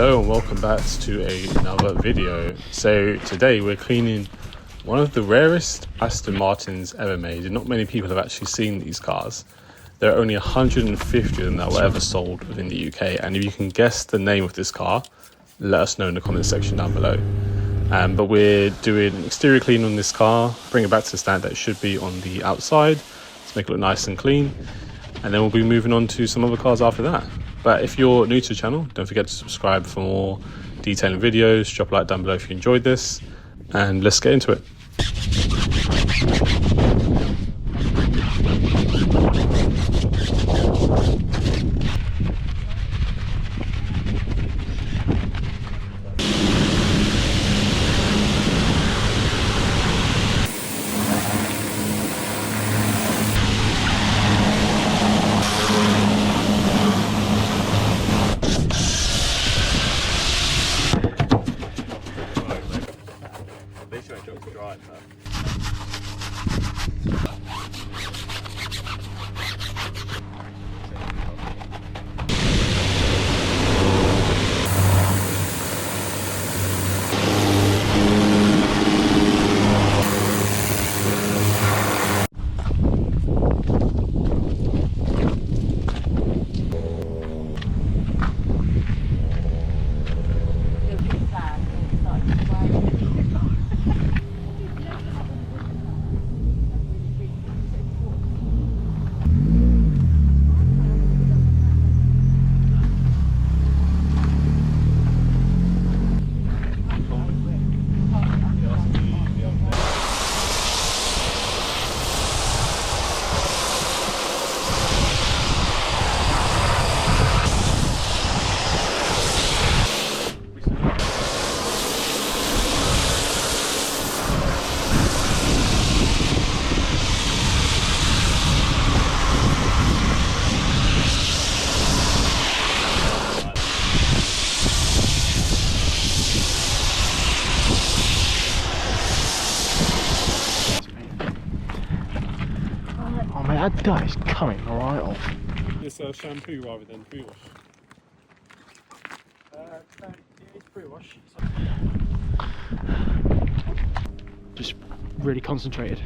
Hello and welcome back to another video. So today we're cleaning one of the rarest Aston Martins ever made, and not many people have actually seen these cars. There are only 150 of them that were ever sold within the UK, and if you can guess the name of this car, let us know in the comment section down below. But we're doing an exterior clean on this car, bring it back to the standard that it should be on the outside, to make it look nice and clean, and then we'll be moving on to some other cars after that. But if you're new to the channel, don't forget to subscribe for more detailing videos. Drop a like down below if you enjoyed this, and let's get into it. Oh mate, that guy is coming right off. It's shampoo rather than pre-wash. It's pre-wash. Just really concentrated.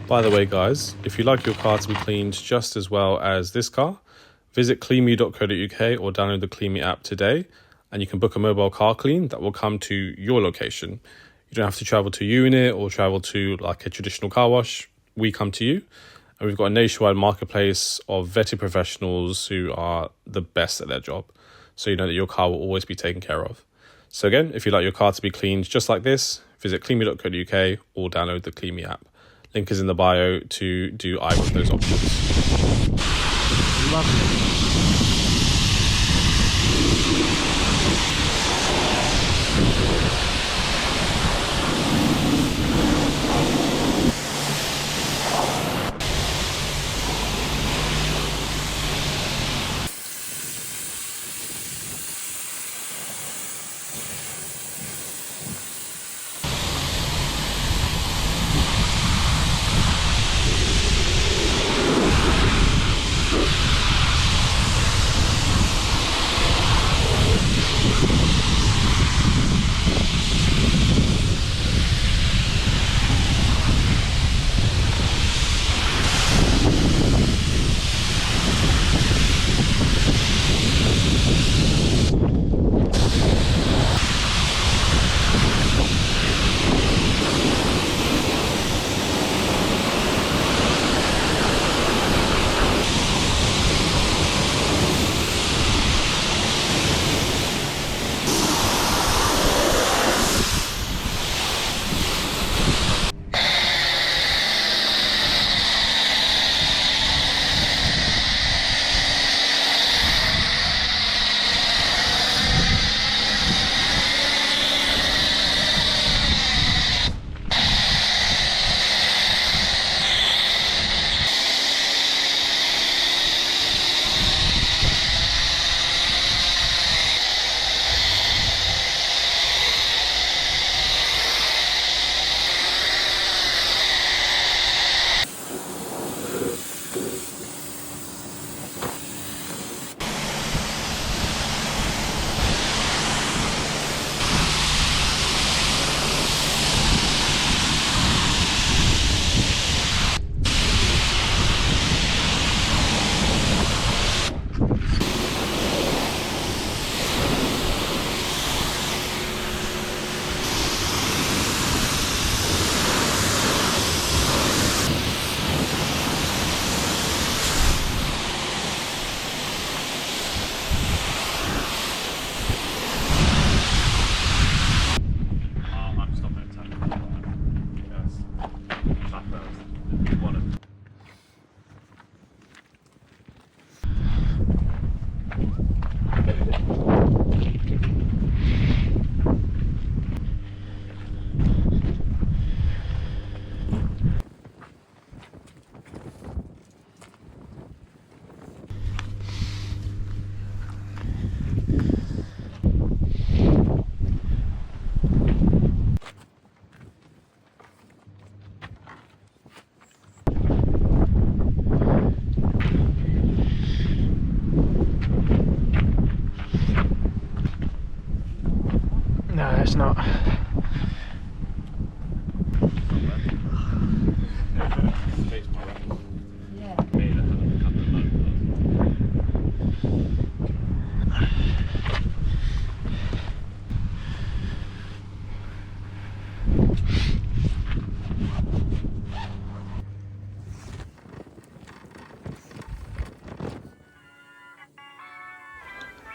By the way guys, if you'd like your car to be cleaned just as well as this car, visit cleanme.co.uk or download the CleanMe app today, and you can book a mobile car clean that will come to your location. You don't have to travel to a unit or travel to like a traditional car wash. We come to you, and we've got a nationwide marketplace of vetted professionals who are the best at their job, so you know that your car will always be taken care of. So again, if you'd like your car to be cleaned just like this, visit cleanme.co.uk or download the CleanMe app. Link is in the bio to do either of those options. Lovely. No, it's not.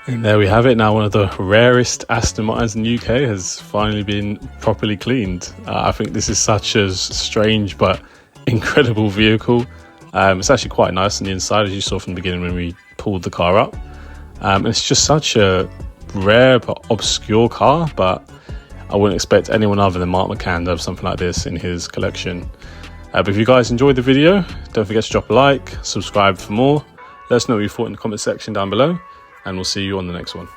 And there we have it. Now one of the rarest Aston Martins in the UK has finally been properly cleaned. I think this is such a strange but incredible vehicle. It's actually quite nice on the inside, as you saw from the beginning when we pulled the car up. It's just such a rare but obscure car, but I wouldn't expect anyone other than Mark McCann to have something like this in his collection. But if you guys enjoyed the video, don't forget to drop a like, subscribe for more. Let us know what you thought in the comment section down below, and we'll see you on the next one.